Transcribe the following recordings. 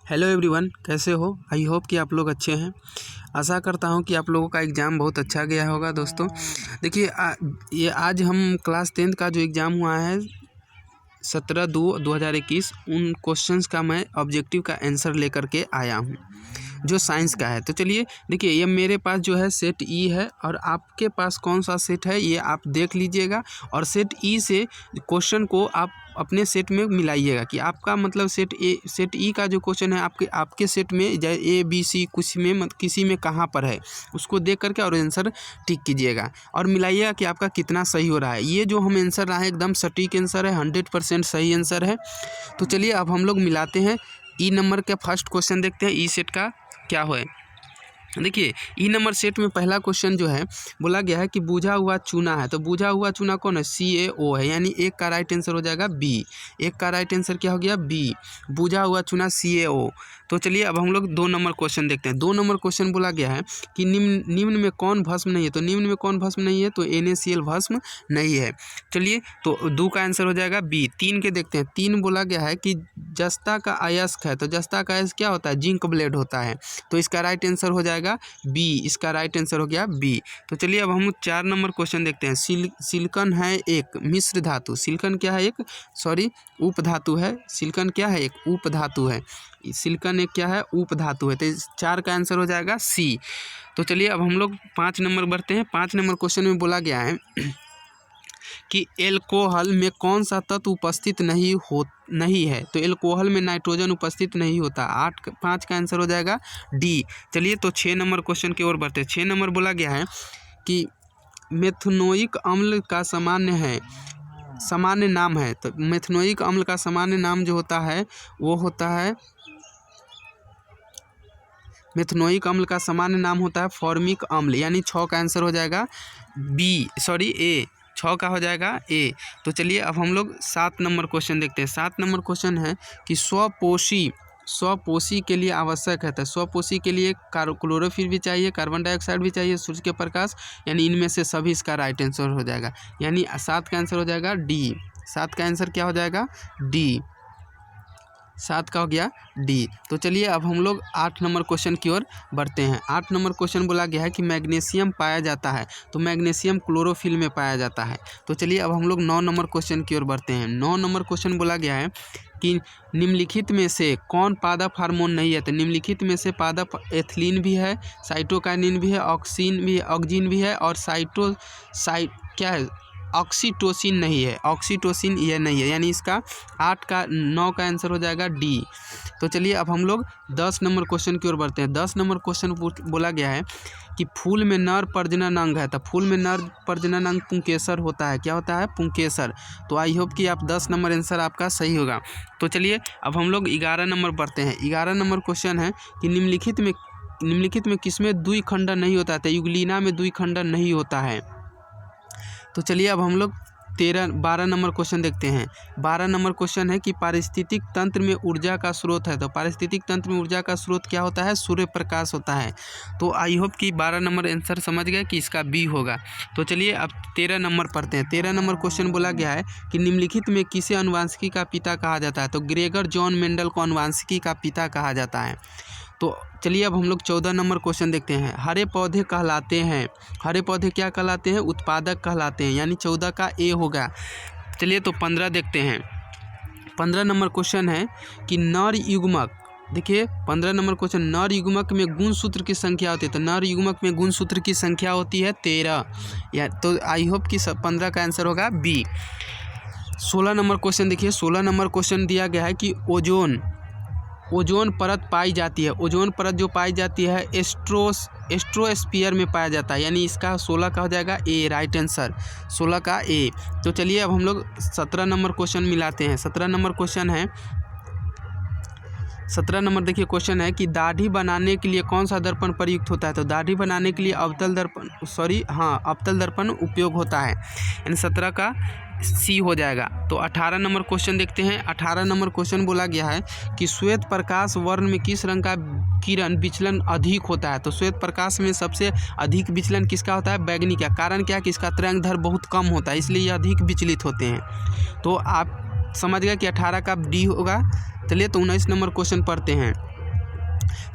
Hello everyone, कैसे हो? I hope कि आप लोग अच्छे हैं। आशा करता हूं कि आप लोगों का एग्ज़ाम बहुत अच्छा गया होगा। दोस्तों देखिए, ये आज हम क्लास 10th का जो एग्ज़ाम हुआ है 17/2/2021 उन क्वेश्चंस का मैं ऑब्जेक्टिव का आंसर लेकर के आया हूं जो साइंस का है। तो चलिए देखिए, ये मेरे पास जो है सेट ई है और आपके पास कौन सा सेट है ये आप देख लीजिएगा और सेट ई से क्वेश्चन को आप अपने सेट में मिलाइएगा कि आपका मतलब सेट ई का जो क्वेश्चन है आपके सेट में ए बी सी कुछ में किसी में कहाँ पर है उसको देख करके और आंसर टिक कीजिएगा और मिलाइएगा कि आपका कितना सही हो रहा है। ये जो हम आंसर रहा है एकदम सटीक आंसर है, 100% सही आंसर है। तो चलिए अब हम लोग मिलाते हैं। ई नंबर का फर्स्ट क्वेश्चन देखते हैं ई सेट का क्या है। देखिए ई नंबर सेट में पहला क्वेश्चन जो है बोला गया है कि बुझा हुआ चूना है। तो बुझा हुआ चूना कौन है? CaO है, यानी एक का राइट आंसर हो जाएगा बी। एक का राइट आंसर क्या हो गया? बी। बुझा हुआ चूना CaO। तो चलिए अब हम लोग 2 नंबर क्वेश्चन देखते हैं। 2 नंबर क्वेश्चन बोला गया है कि निम्न में कौन भस्म नहीं है। तो निम्न में कौन भस्म नहीं है? तो NaCl भस्म नहीं है। चलिए तो 2 का आंसर हो जाएगा बी। 3 के देखते हैं। 3 बोला गया है कि जस्ता का अयस्क है। तो जस्ता का अयस्क क्या होता है? जिंक ब्लेड होता है। तो इसका राइट आंसर हो जाएगा बी। इसका राइट आंसर हो गया बी। तो चलिए अब हम 4 नंबर क्वेश्चन देखते हैं। सिलिकॉन है एक मिश्र धातु। सिलिकॉन क्या है? उप धातु है। सिलिकॉन क्या है? एक उप धातु है। सिलिकॉन एक क्या है? उप धातु है। तो 4 का आंसर हो जाएगा सी। तो चलिए अब हम लोग 5 नंबर बढ़ते हैं। 5 नंबर क्वेश्चन में बोला गया है कि एल्कोहल में कौन सा तत्व उपस्थित नहीं है। तो एल्कोहल में नाइट्रोजन उपस्थित नहीं होता। 5 का आंसर हो जाएगा डी। चलिए तो 6 नंबर क्वेश्चन की ओर बढ़ते हैं। 6 नंबर बोला गया है कि मेथनोइक अम्ल का सामान्य नाम है। तो मेथनोइक अम्ल का सामान्य नाम जो होता है वो होता है मेथनोइक अम्ल का सामान्य नाम होता है फॉर्मिक अम्ल, यानी 6 का आंसर हो जाएगा ए। 6 का हो जाएगा ए। तो चलिए अब हम लोग 7 नंबर क्वेश्चन देखते हैं। 7 नंबर क्वेश्चन है कि स्वपोषी के लिए आवश्यक है। तो स्वपोषी के लिए क्लोरोफिल भी चाहिए, कार्बन डाइऑक्साइड भी चाहिए, सूर्य के प्रकाश, यानी इनमें से सभी इसका राइट आंसर हो जाएगा। यानी 7 का आंसर हो जाएगा डी। 7 का आंसर क्या हो जाएगा? डी। 7 का हो गया डी। तो चलिए अब हम लोग 8 नंबर क्वेश्चन की ओर बढ़ते हैं। 8 नंबर क्वेश्चन बोला गया है कि मैग्नीशियम पाया जाता है। तो मैग्नीशियम क्लोरोफिल में पाया जाता है। तो चलिए अब हम लोग 9 नंबर क्वेश्चन की ओर बढ़ते हैं। 9 नंबर क्वेश्चन बोला गया है कि निम्नलिखित में से कौन पादप हार्मोन नहीं है। तो निम्नलिखित में से पादप एथिलीन भी है, साइटोकाइनिन भी है, ऑक्सीन भी है और क्या है? ऑक्सीटोसिन नहीं है। ऑक्सीटोसिन यह नहीं है, यानी इसका 9 का आंसर हो जाएगा डी। तो चलिए अब हम लोग 10 नंबर क्वेश्चन की ओर बढ़ते हैं। 10 नंबर क्वेश्चन बोला गया है कि फूल में नर प्रजनन अंग है। तो फूल में नर प्रजनन अंग पुंकेसर होता है। क्या होता है? पुंकेसर। तो आई होप कि आप 10 नंबर आंसर आपका सही होगा। तो चलिए अब हम लोग 11 नंबर बढ़ते हैं। 11 नंबर क्वेश्चन है कि निम्नलिखित में किसमें द्विखंडन नहीं होता है। तो युगलीना में द्विखंडन नहीं होता है। तो चलिए अब हम लोग 12 नंबर क्वेश्चन देखते हैं। 12 नंबर क्वेश्चन है कि पारिस्थितिक तंत्र में ऊर्जा का स्रोत है। तो पारिस्थितिक तंत्र में ऊर्जा का स्रोत क्या होता है? सूर्य प्रकाश होता है। तो आई होप कि 12 नंबर आंसर समझ गए कि इसका बी होगा। तो चलिए अब 13 नंबर पढ़ते हैं। 13 नंबर क्वेश्चन बोला गया है कि निम्नलिखित में किसे अनुवांशिकी का पिता कहा जाता है। तो ग्रेगर जॉन मेंडल को अनुवांशिकी का पिता कहा जाता है। तो चलिए अब हम लोग 14 नंबर क्वेश्चन देखते हैं। हरे पौधे कहलाते हैं। हरे पौधे क्या कहलाते हैं? उत्पादक कहलाते हैं, यानी 14 का ए होगा। चलिए तो 15 देखते हैं। 15 नंबर क्वेश्चन है कि नर युग्मक। देखिए 15 नंबर क्वेश्चन, नर युग्मक में गुणसूत्र की संख्या होती है। तो नर युग्मक में गुणसूत्र की संख्या होती है 13। तो आई होप कि 15 का आंसर होगा बी। 16 नंबर क्वेश्चन देखिए। 16 नंबर क्वेश्चन दिया गया है कि ओजोन परत पाई जाती है। ओजोन परत जो पाई जाती है एस्ट्रोस्फीयर में पाया जाता है, यानी इसका 16 का हो जाएगा ए, राइट आंसर 16 का ए। तो चलिए अब हम लोग 17 नंबर क्वेश्चन मिलाते हैं। 17 नंबर क्वेश्चन है 17 नंबर देखिए क्वेश्चन है कि दाढ़ी बनाने के लिए कौन सा दर्पण प्रयुक्त होता है। तो दाढ़ी बनाने के लिए अवतल दर्पण उपयोग होता है, यानी 17 का सी हो जाएगा। तो 18 नंबर क्वेश्चन देखते हैं। 18 नंबर क्वेश्चन बोला गया है कि श्वेत प्रकाश वर्ण में किस रंग का किरण विचलन अधिक होता है। तो श्वेत प्रकाश में सबसे अधिक विचलन किसका होता है? बैगनी का। कारण क्या है कि इसका तरंग बहुत कम होता है, इसलिए ये अधिक विचलित होते हैं। तो आप समझ गए कि 18 का डी होगा। चलिए तो 19 नंबर क्वेश्चन पढ़ते हैं।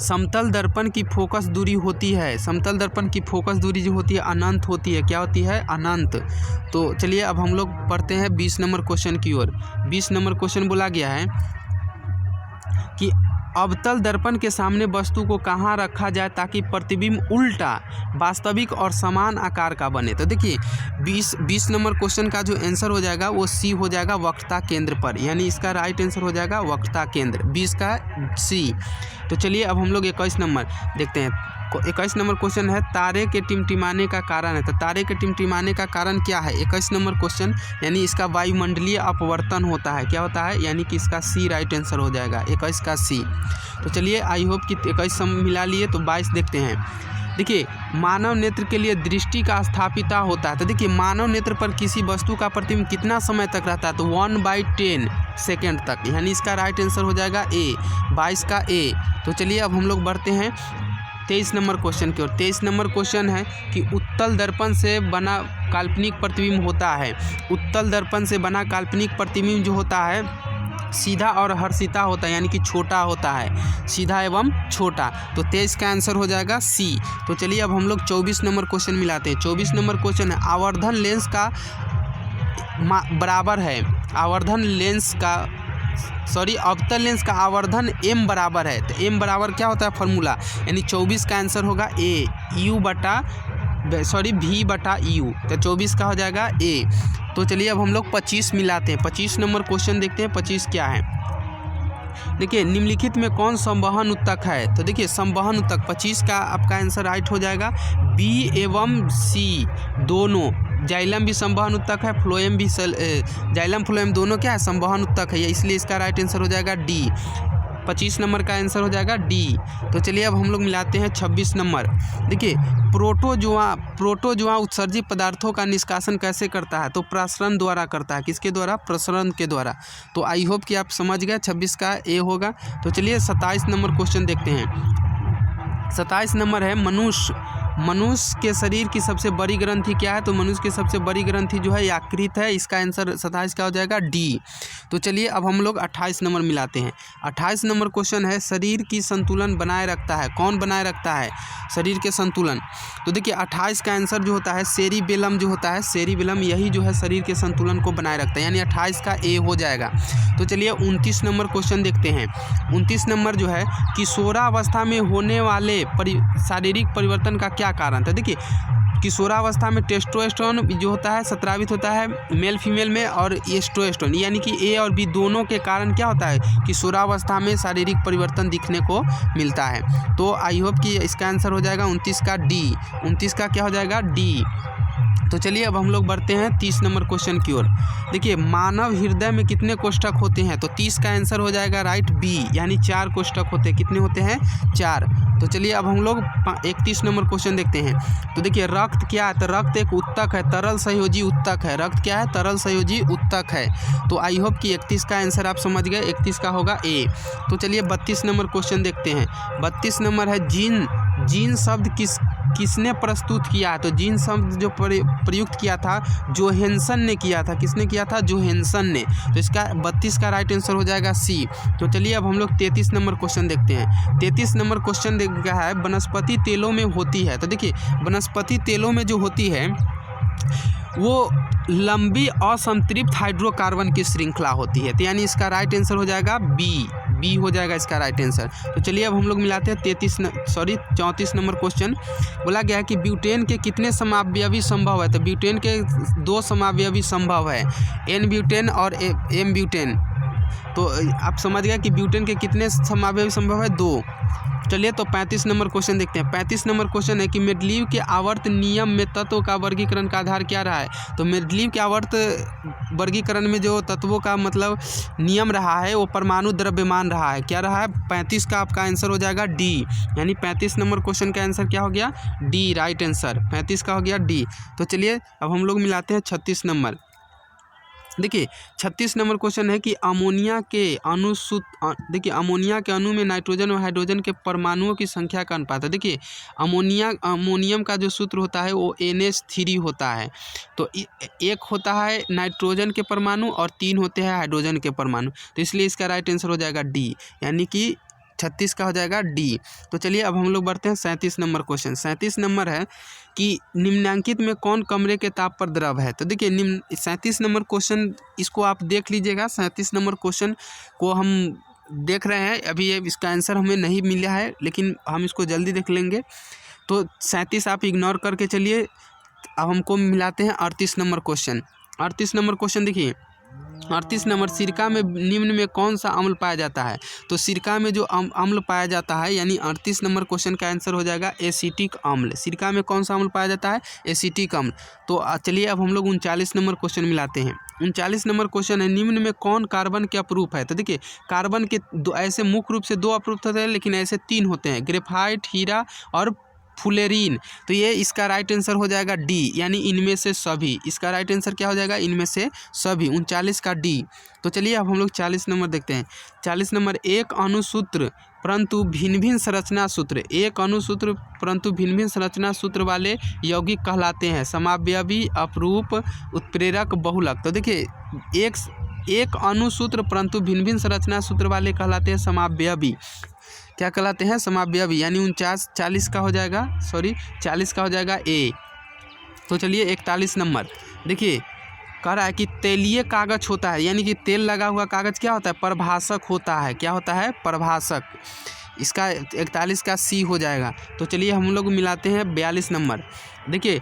समतल दर्पण की फोकस दूरी होती है, समतल दर्पण की फोकस दूरी जो होती है अनंत होती है। क्या होती है? अनंत। तो चलिए अब हम लोग पढ़ते हैं 20 नंबर क्वेश्चन की ओर। 20 नंबर क्वेश्चन बोला गया है कि अवतल दर्पण के सामने वस्तु को कहाँ रखा जाए ताकि प्रतिबिंब उल्टा, वास्तविक और समान आकार का बने। तो देखिए 20 नंबर क्वेश्चन का जो आंसर हो जाएगा वो सी हो जाएगा, वक्रता केंद्र पर, यानी इसका राइट आंसर हो जाएगा वक्रता केंद्र, 20 का सी। तो चलिए अब हम लोग 21 नंबर देखते हैं। 21 नंबर क्वेश्चन है तारे के टिमटिमाने का कारण है। तो तारे के टिमटिमाने का कारण क्या है? 21 नंबर क्वेश्चन, यानी इसका वायुमंडलीय अपवर्तन होता है। क्या होता है? यानी कि इसका सी राइट आंसर हो जाएगा, 21 का सी। तो चलिए आई होप कि 21 सम मिला लिए। तो 22 देखते हैं। देखिए मानव नेत्र के लिए दृष्टि का स्थापिता होता है। तो देखिए मानव नेत्र पर किसी वस्तु का प्रतिबिंब कितना समय तक रहता है? तो 1/10 सेकेंड तक, यानी इसका राइट आंसर हो जाएगा ए, 22 का ए। तो चलिए अब हम लोग बढ़ते हैं 23 नंबर क्वेश्चन की ओर। 23 नंबर क्वेश्चन है कि उत्तल दर्पण से बना काल्पनिक प्रतिबिंब होता है। उत्तल दर्पण से बना काल्पनिक प्रतिबिंब जो होता है सीधा और हर्षिता होता है, यानी कि छोटा होता है, सीधा एवं छोटा। तो 23 का आंसर हो जाएगा सी। तो चलिए अब हम लोग 24 नंबर क्वेश्चन मिलाते हैं। 24 नंबर क्वेश्चन है आवर्धन लेंस का बराबर है, आवर्धन लेंस का अवतल लेंस का आवर्धन m बराबर है। तो m बराबर क्या होता है फॉर्मूला, यानी 24 का आंसर होगा ए, v/u। तो 24 का हो जाएगा ए। तो चलिए अब हम लोग 25 मिलाते हैं। 25 नंबर क्वेश्चन देखते हैं 25 क्या है। देखिए निम्नलिखित में कौन संवहन उत्तक है? तो देखिए संवहन उत्तक 25 का आपका आंसर राइट हो जाएगा, बी एवं सी दोनों। जाइलम भी संवहन उत्तक है, फ्लोएम भी, जाइलम फ्लोएम दोनों क्या है? संवहन उत्तक है, इसलिए इसका राइट आंसर हो जाएगा डी। 25 नंबर का आंसर हो जाएगा डी। तो चलिए अब हम लोग मिलाते हैं 26 नंबर। देखिए प्रोटोजुआ उत्सर्जित पदार्थों का निष्कासन कैसे करता है? तो प्रसरण द्वारा करता है। किसके द्वारा? प्रसरण के द्वारा। तो आई होप कि आप समझ गए, 26 का ए होगा। तो चलिए 27 नंबर क्वेश्चन देखते हैं। 27 नंबर है मनुष्य के शरीर की सबसे बड़ी ग्रंथि क्या है? तो मनुष्य की सबसे बड़ी ग्रंथि जो है यकृत है, इसका आंसर 27 का हो जाएगा डी। तो चलिए अब हम लोग 28 नंबर मिलाते हैं। 28 नंबर क्वेश्चन है शरीर की संतुलन बनाए रखता है। कौन बनाए रखता है शरीर के संतुलन? तो देखिए 28 का आंसर जो होता है सेरिबेलम जो होता है, सेरिबेलम यही जो है शरीर के संतुलन को बनाए रखता है, यानी 28 का ए हो जाएगा। तो चलिए 29 नंबर क्वेश्चन देखते हैं। 29 नंबर जो है किशोरावस्था में होने वाले शारीरिक परिवर्तन का क्या कारण था? देखिए किशोरावस्था में टेस्टोस्टेरोन जो होता है स्रावित होता है मेल फीमेल में, और एस्ट्रोस्टेरोन, यानी कि ए और बी दोनों के कारण क्या होता है? किशोरावस्था में शारीरिक परिवर्तन दिखने को मिलता है। तो आई होप कि इसका आंसर हो जाएगा 29 का डी। 29 का क्या हो जाएगा? डी। तो चलिए अब हम लोग बढ़ते हैं 30 नंबर क्वेश्चन की ओर। देखिए मानव हृदय में कितने कोष्ठक होते हैं? तो 30 का आंसर हो जाएगा राइट बी, यानी 4 कोष्ठक होते हैं। कितने होते हैं? 4। तो चलिए अब हम लोग 31 नंबर क्वेश्चन देखते हैं। तो देखिए रक्त क्या है? तो रक्त एक उत्तक है, तरल संयोजी उत्तक है। रक्त क्या है? तरल संयोजी उत्तक है। तो आई होप कि 31 का आंसर आप समझ गए, 31 का होगा ए। तो चलिए 32 नंबर क्वेश्चन देखते हैं। 32 नंबर है जीन शब्द किसने प्रस्तुत किया है? तो जीन शब्द जो प्रयुक्त किया था जोहेंसन ने किया था। किसने किया था? जोहेंसन ने। तो इसका 32 का राइट आंसर हो जाएगा सी। तो चलिए अब हम लोग 33 नंबर क्वेश्चन देखते हैं। 33 नंबर क्वेश्चन देखा है वनस्पति तेलों में होती है। तो देखिए वनस्पति तेलों में जो होती है वो लंबी असंतृप्त हाइड्रोकार्बन की श्रृंखला होती है। तो यानी इसका राइट आंसर हो जाएगा बी हो जाएगा इसका राइट आंसर। तो चलिए अब हम लोग मिलाते हैं 34 नंबर क्वेश्चन। बोला गया है कि ब्यूटेन के कितने समावयवी संभव है? तो ब्यूटेन के 2 समावयवी संभव है, एन ब्यूटेन और एम ब्यूटेन। तो आप समझ गए कि ब्यूटेन के कितने समावयवी संभव है? 2। चलिए तो 35 नंबर क्वेश्चन देखते हैं। 35 नंबर क्वेश्चन है कि मेंडलीव के आवर्त नियम में तत्व का वर्गीकरण का आधार क्या रहा है? तो मेंडलीव के आवर्त वर्गीकरण में जो तत्वों का मतलब नियम रहा है वो परमाणु द्रव्यमान रहा है। क्या रहा है? 35 का आपका आंसर हो जाएगा डी, यानी 35 नंबर क्वेश्चन का आंसर क्या हो गया? डी राइट आंसर, 35 का हो गया डी। तो चलिए अब हम लोग मिलाते हैं 36 नंबर। देखिए 36 नंबर क्वेश्चन है कि अमोनिया के अणु में नाइट्रोजन और हाइड्रोजन के परमाणुओं की संख्या का अनुपात है। देखिए अमोनियम का जो सूत्र होता है वो NH3 होता है। तो एक होता है नाइट्रोजन के परमाणु और 3 होते हैं हाइड्रोजन के परमाणु। तो इसलिए इसका राइट आंसर हो जाएगा डी, यानी कि 36 का हो जाएगा डी। तो चलिए अब हम लोग बढ़ते हैं 37 नंबर क्वेश्चन। 37 नंबर है कि निम्नलिखित में कौन कमरे के ताप पर द्रव है। तो देखिए 37 नंबर क्वेश्चन, इसको आप देख लीजिएगा। 37 नंबर क्वेश्चन को हम देख रहे हैं, अभी इसका आंसर हमें नहीं मिला है, लेकिन हम इसको जल्दी देख लेंगे। तो 37 आप इग्नोर करके चलिए। अब हमको मिलाते हैं 38 नंबर क्वेश्चन। 38 नंबर क्वेश्चन देखिए, 38 नंबर, सिरका में निम्न में कौन सा अम्ल पाया जाता है। तो सिरका में जो अम्ल पाया जाता है, यानी 38 नंबर क्वेश्चन का आंसर हो जाएगा एसिटिक अम्ल। सिरका में कौन सा अम्ल पाया जाता है, एसिटिक अम्ल। तो चलिए अब हम लोग 39 नंबर क्वेश्चन मिलाते हैं। 39 नंबर क्वेश्चन है, निम्न में कौन कार्बन के अपरूप है। तो देखिए कार्बन के ऐसे मुख्य रूप से 2 अपरूप होते हैं, लेकिन ऐसे 3 होते हैं, ग्रेफाइट, हीरा और फुलेरीन। तो ये इसका राइट आंसर हो जाएगा डी, यानी इनमें से सभी। इसका राइट आंसर क्या हो जाएगा, इनमें से सभी। 39 का डी। तो चलिए अब हम लोग 40 नंबर देखते हैं। 40 नंबर, एक अणुसूत्र परंतु भिन्न भिन्न संरचना सूत्र, एक अणुसूत्र परंतु भिन्न भिन्न संरचना सूत्र वाले यौगिक कहलाते हैं समावयवी, अपरूप, उत्प्रेरक, बहुलक। तो देखिए एक अणुसूत्र परंतु भिन्न भिन्न संरचना सूत्र वाले कहलाते हैं समावयवी। क्या कहलाते हैं, समावयवी। यानी 40 का हो जाएगा ए। तो चलिए 41 नंबर देखिए, कह रहा है कि तेलीय कागज होता है, यानी कि तेल लगा हुआ कागज क्या होता है, प्रभाषक होता है। क्या होता है, प्रभाषक। इसका 41 का सी हो जाएगा। तो चलिए हम लोग मिलाते हैं 42 नंबर। देखिए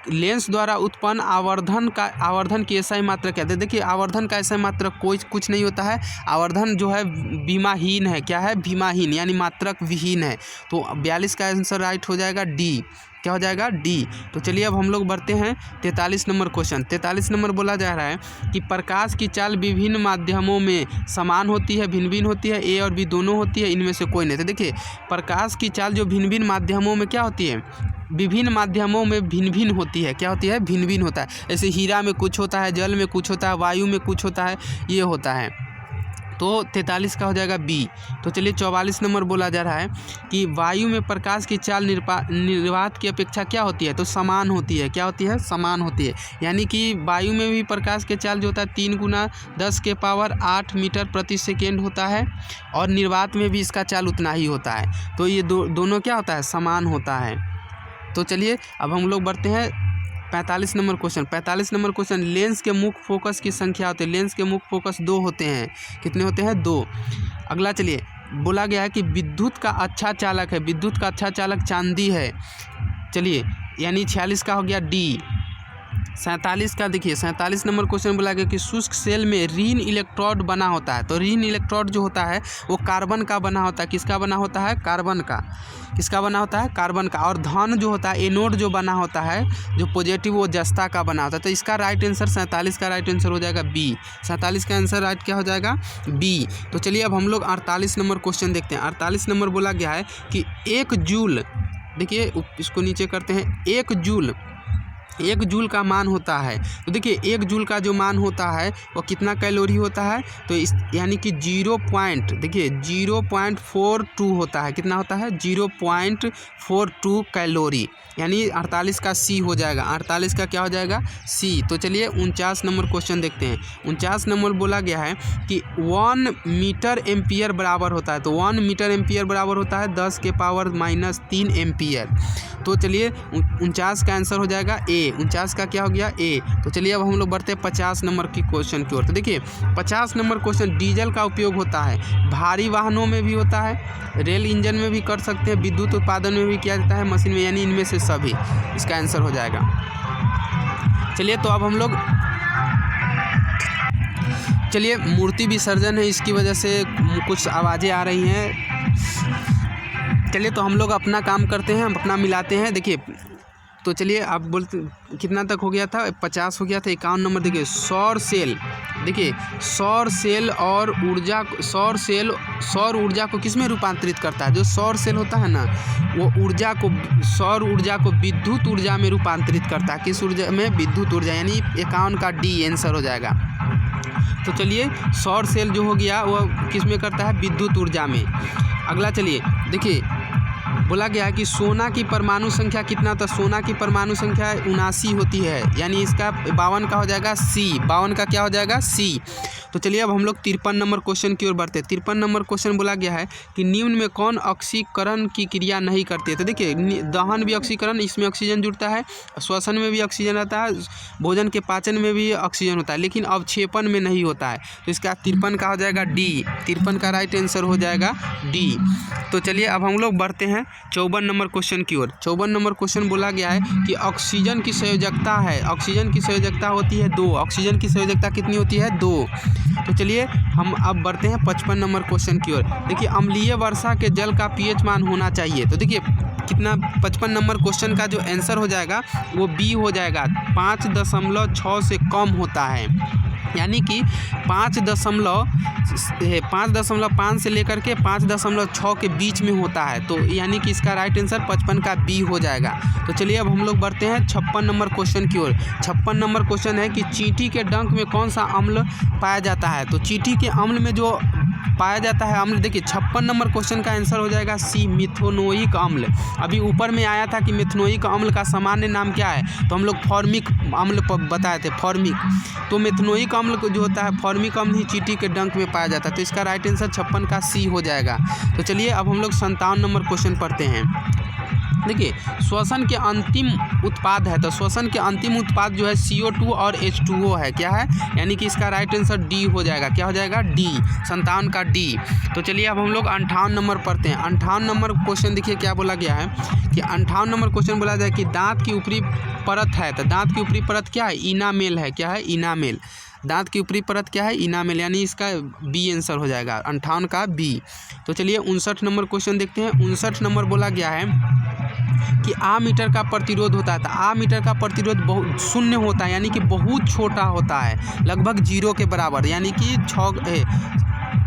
लेंस द्वारा उत्पन्न आवर्धन की SI मात्रक कहते हैं। देखिए आवर्धन का SI मात्रक कुछ नहीं होता है, आवर्धन जो है विमाहीन है। क्या है, विमाहीन, यानी मात्रक विहीन है। तो 42 का आंसर राइट हो जाएगा डी। क्या हो जाएगा, डी। तो चलिए अब हम लोग बढ़ते हैं 43 नंबर क्वेश्चन। 43 नंबर बोला जा रहा है कि प्रकाश की चाल विभिन्न माध्यमों में समान होती है, भिन्न भिन्न होती है, ए और बी दोनों होती है, इनमें से कोई नहीं। तो देखिए प्रकाश की चाल जो भिन्न भिन्न माध्यमों में क्या होती है, विभिन्न माध्यमों में भिन्न भिन्न होती है। क्या होती है, भिन्न भिन्न होता है। जैसे हीरा में कुछ होता है, जल में कुछ होता है, वायु में कुछ होता है, ये होता है। तो 43 का हो जाएगा बी। तो चलिए 44 नंबर बोला जा रहा है कि वायु में प्रकाश की चाल निर्वात की अपेक्षा क्या होती है, तो समान होती है। क्या होती है, समान होती है। यानी कि वायु में भी प्रकाश की चाल जो होता है 3 × 10⁸ मीटर प्रति सेकेंड होता है, और निर्वात में भी इसका चाल उतना ही होता है। तो ये दोनों क्या होता है, समान होता है। तो चलिए अब हम लोग बढ़ते हैं 45 number question. 45 number question, lens के मुख्य फोकस की संख्या होती है। लेंस के मुख्य फोकस 2 होते हैं। कितने होते हैं, 2। अगला चलिए, बोला गया है कि विद्युत का अच्छा चालक है, विद्युत का अच्छा चालक चांदी है। चलिए यानी 46 का हो गया डी। 47 का देखिए, 47 नंबर क्वेश्चन बोला गया कि शुष्क सेल में ऋण इलेक्ट्रोड बना होता है। तो ऋण इलेक्ट्रोड जो होता है वो कार्बन का बना होता है। किसका बना होता है, कार्बन का। किसका बना होता है, कार्बन का। और धन जो होता है, एनोड जो बना होता है, जो पॉजिटिव, वो जस्ता का बना होता है। तो इसका राइट आंसर 47 का राइट आंसर हो जाएगा बी। 47 का आंसर राइट क्या हो जाएगा, बी। तो चलिए अब हम लोग 48 नंबर क्वेश्चन देखते हैं। 48 नंबर बोला गया है कि 1 जूल, देखिए इसको नीचे करते हैं, 1 जूल का मान होता है। तो देखिए 1 जूल का जो मान होता है वो कितना कैलोरी होता है, तो इस यानी कि 0.42 होता है। कितना होता है, 0.42 कैलोरी। यानी 48 का सी हो जाएगा। 48 का क्या हो जाएगा, सी। तो चलिए 49 नंबर क्वेश्चन देखते हैं। 49 नंबर बोला गया है कि 1 मीटर एम्पियर बराबर होता है। तो 1 मीटर एम्पियर बराबर होता है 10⁻³ एम्पियर। तो चलिए 49 का आंसर हो जाएगा ए। 49 का क्या हो गया, ए। तो चलिए अब हम लोग बढ़ते हैं 50 नंबर की क्वेश्चन की ओर। तो देखिए 50 नंबर क्वेश्चन, डीजल का उपयोग होता है भारी वाहनों में भी होता है, रेल इंजन में भी कर सकते हैं, विद्युत उत्पादन में भी किया जाता है, मशीन में, यानी इनमें से सभी। इसका आंसर हो जाएगा। चलिए तो अब हम लोग, चलिए मूर्ति विसर्जन है, इसकी वजह से कुछ आवाज़ें आ रही हैं। चलिए तो हम लोग अपना काम करते हैं, हम अपना मिलाते हैं। देखिए तो चलिए आप बोलते कितना तक हो गया था, 50 हो गया था। 51 नंबर देखिए, सौर सेल। देखिए सौर सेल और ऊर्जा, सौर ऊर्जा को किस में रूपांतरित करता है। जो सौर सेल होता है ना, वो सौर ऊर्जा को विद्युत ऊर्जा में रूपांतरित करता है। किस ऊर्जा में, विद्युत ऊर्जा। यानी 51 का डी आंसर हो जाएगा। तो चलिए सौर सेल जो हो गया वो किस में करता है, विद्युत ऊर्जा में। अगला चलिए देखिए बोला गया है कि सोना की परमाणु संख्या कितना, तो सोना की परमाणु संख्या 79 होती है, यानी इसका 52 का हो जाएगा सी, 52 का क्या हो जाएगा सी। तो चलिए अब हम लोग 53 नंबर क्वेश्चन की ओर बढ़ते हैं। 53 नंबर क्वेश्चन बोला गया है कि निम्न में कौन ऑक्सीकरण की क्रिया नहीं करती है। तो देखिए दहन भी ऑक्सीकरण, इसमें ऑक्सीजन जुड़ता है, श्वसन में भी ऑक्सीजन रहता है, भोजन के पाचन में भी ऑक्सीजन होता है, लेकिन अवक्षेपण में नहीं होता है। तो इसका 53 का हो जाएगा डी, 53 का राइट आंसर हो जाएगा डी। तो चलिए अब हम लोग बढ़ते हैं 54 नंबर क्वेश्चन की ओर। 54 नंबर क्वेश्चन बोला गया है कि ऑक्सीजन की संयोजकता है, ऑक्सीजन की संयोजकता होती है 2, ऑक्सीजन की संयोजकता कितनी होती है 2। तो चलिए हम अब बढ़ते हैं 55 नंबर क्वेश्चन की ओर। देखिए अम्लीय वर्षा के जल का पीएच मान होना चाहिए। तो देखिए कितना 55 नंबर क्वेश्चन का जो आंसर हो जाएगा वो बी हो जाएगा, 5.6 से कम होता है, यानी कि 5.5 से लेकर के 5.6 के बीच में होता है। तो यानी कि इसका राइट आंसर 55 का बी हो जाएगा। तो चलिए अब हम लोग बढ़ते हैं 56 नंबर क्वेश्चन की ओर। 56 नंबर क्वेश्चन है कि चींटी के डंक में कौन सा अम्ल पाया जाता है। तो चींटी के अम्ल में जो पाया जाता है अम्ल, देखिए 56 नंबर क्वेश्चन का आंसर हो जाएगा सी, मिथेनोइक अम्ल। अभी ऊपर में आया था कि मिथेनोइक अम्ल का सामान्य नाम क्या है, तो हम लोग फॉर्मिक अम्ल बताए थे, फॉर्मिक। तो मिथेनोइक अम्ल जो होता है फॉर्मिक अम्ल ही चींटी के डंक में पाया जाता है। तो इसका राइट आंसर 56 का सी हो जाएगा। तो चलिए अब हम लोग 57 नंबर क्वेश्चन पढ़ते हैं। देखिए श्वसन के अंतिम उत्पाद है, तो श्वसन के अंतिम उत्पाद जो है CO2 और H2O है, क्या है, यानी कि इसका राइट आंसर डी हो जाएगा। क्या हो जाएगा डी, 57 का डी। तो चलिए अब हम लोग 58 नंबर पढ़ते हैं। 58 नंबर क्वेश्चन देखिए क्या बोला गया है कि 58 नंबर क्वेश्चन बोला जाए कि दांत की ऊपरी परत है, तो दांत की ऊपरी परत क्या है, इनामेल है, क्या है, इनामेल। दांत की ऊपरी परत क्या है, इनामेल, यानी इसका बी आंसर हो जाएगा, 58 का बी। तो चलिए 59 नंबर क्वेश्चन देखते हैं। 59 नंबर बोला गया है कि आ मीटर का प्रतिरोध होता है, तो आ मीटर का प्रतिरोध बहुत शून्य होता है, यानी कि बहुत छोटा होता है, लगभग 0 के बराबर, यानी कि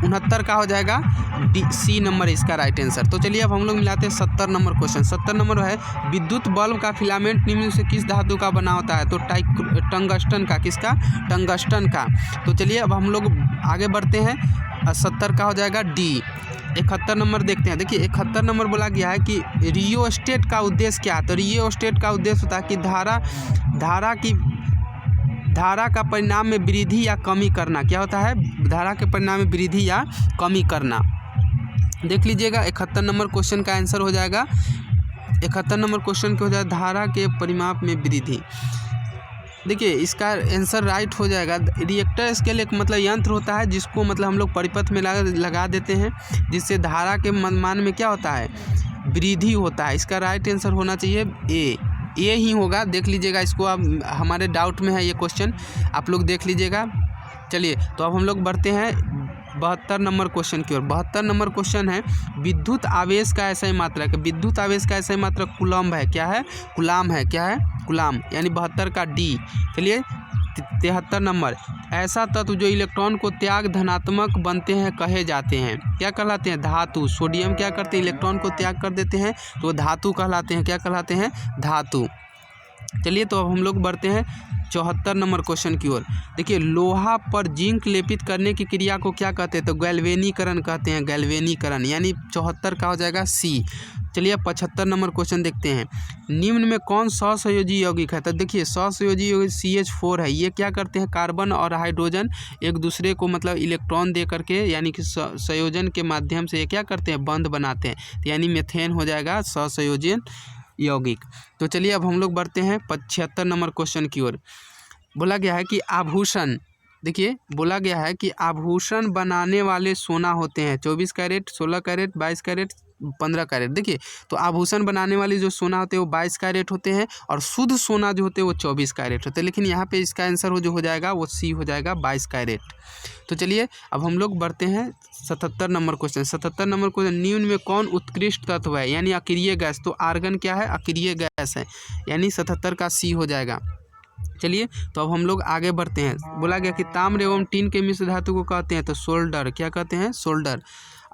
69 का हो जाएगा डी, सी नंबर इसका राइट आंसर। तो चलिए अब हम लोग मिलाते हैं 70 नंबर क्वेश्चन। 70 नंबर है विद्युत बल्ब का फिलामेंट निम्न से किस धातु का बना होता है, तो टंगस्टन का, किसका, टंगस्टन का। तो चलिए अब हम लोग आगे बढ़ते हैं, 70 का हो जाएगा डी। 71 नंबर देखते हैं। देखिए 71 नंबर बोला गया है कि रियोस्टेट का उद्देश्य क्या है, तो रियोस्टेट का उद्देश्य होता है कि धारा का परिणाम में वृद्धि या कमी करना। क्या होता है, धारा के परिणाम में वृद्धि या कमी करना। देख लीजिएगा 71 नंबर क्वेश्चन का आंसर हो जाएगा, 71 नंबर क्वेश्चन के हो जाएगा धारा के परिमाप में वृद्धि। देखिए इसका आंसर राइट हो जाएगा। रिएक्टर स्केल एक मतलब यंत्र होता है जिसको मतलब हम लोग परिपथ में लगा देते हैं, जिससे धारा के मान में क्या होता है, वृद्धि होता है। इसका राइट आंसर होना चाहिए ए ही होगा। देख लीजिएगा इसको, अब हमारे डाउट में है ये क्वेश्चन, आप लोग देख लीजिएगा। चलिए तो अब हम लोग बढ़ते हैं 72 नंबर क्वेश्चन की ओर। 72 नंबर क्वेश्चन है विद्युत आवेश का ऐसा ही मात्रक, विद्युत आवेश का ऐसा ही मात्रक कूलम्ब है, क्या है, कूलाम है, क्या है, कूलाम, यानी 72 का डी। चलिए 73 नंबर, ऐसा तत्व जो इलेक्ट्रॉन को त्याग धनात्मक बनते हैं कहे जाते हैं, क्या कहलाते हैं, धातु। सोडियम क्या करते हैं, इलेक्ट्रॉन को त्याग कर देते हैं, तो धातु कहलाते हैं, क्या कहलाते हैं, धातु। चलिए तो अब हम लोग बढ़ते हैं 74 नंबर क्वेश्चन की ओर। देखिए लोहा पर जिंक लेपित करने की क्रिया को क्या कहते हैं, तो गैल्वेनीकरण कहते हैं, गैल्वेनीकरण, यानी 74 का हो जाएगा सी। चलिए 75 नंबर क्वेश्चन देखते हैं। निम्न में कौन सहसंयोजी यौगिक है, तो देखिए सहसंयोजी यौगिक CH4 है। ये क्या करते हैं, कार्बन और हाइड्रोजन एक दूसरे को मतलब इलेक्ट्रॉन दे करके, यानी कि संयोजन के माध्यम से ये क्या करते हैं, बंध बनाते हैं, यानी मेथेन हो जाएगा सहसंयोजन यौगिक। तो चलिए अब हम लोग बढ़ते हैं 75 नंबर क्वेश्चन की ओर। बोला गया है कि आभूषण, देखिए बोला गया है कि आभूषण बनाने वाले सोना होते हैं 24 कैरेट, 16 कैरेट, 22 कैरेट, 15 कैरेट। देखिए तो आभूषण बनाने वाली जो सोना होते हैं वो 22 कैरेट होते हैं, और शुद्ध सोना जो होते हैं वो 24 कैरेट होते हैं, लेकिन यहाँ पे इसका आंसर जो हो जाएगा वो सी हो जाएगा, 22 कैरेट। तो चलिए अब हम लोग बढ़ते हैं 77 नंबर क्वेश्चन। 77 नंबर क्वेश्चन, निम्न में कौन उत्कृष्ट तत्व है, यानी अक्रिय गैस। तो आर्गन क्या है, अक्रिय गैस है, यानी 77 का सी हो जाएगा। चलिए तो अब हम लोग आगे बढ़ते हैं। बोला गया कि ताम्र एवं टीन के मिश्र धातु को कहते हैं, तो सोल्डर, क्या कहते हैं, सोल्डर।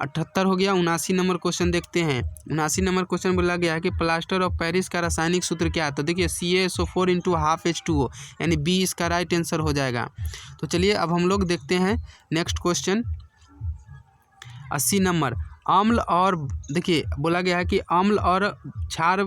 78 हो गया। 79 नंबर क्वेश्चन देखते हैं। 79 नंबर क्वेश्चन बोला गया है कि प्लास्टर ऑफ पेरिस का रासायनिक सूत्र क्या है, तो देखिए CaSO4 × ½ H2O, यानी बी इसका राइट आंसर हो जाएगा। तो चलिए अब हम लोग देखते हैं नेक्स्ट क्वेश्चन 80 नंबर। अम्ल और देखिए बोला गया है कि अम्ल और क्षार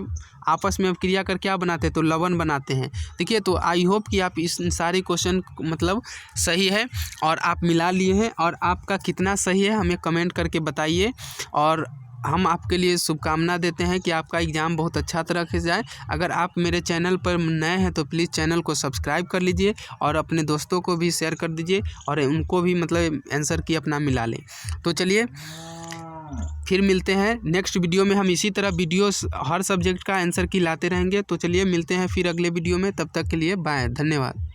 आपस में क्रिया कर क्या बनाते हैं, तो लवण बनाते हैं। देखिए तो आई होप कि आप इस सारे क्वेश्चन मतलब सही है और आप मिला लिए हैं, और आपका कितना सही है हमें कमेंट करके बताइए। और हम आपके लिए शुभकामना देते हैं कि आपका एग्ज़ाम बहुत अच्छा तरह से जाए। अगर आप मेरे चैनल पर नए हैं तो प्लीज़ चैनल को सब्सक्राइब कर लीजिए और अपने दोस्तों को भी शेयर कर दीजिए और उनको भी मतलब आंसर की अपना मिला लें। तो चलिए फिर मिलते हैं नेक्स्ट वीडियो में। हम इसी तरह वीडियोस हर सब्जेक्ट का आंसर की लाते रहेंगे। तो चलिए मिलते हैं फिर अगले वीडियो में, तब तक के लिए बाय, धन्यवाद।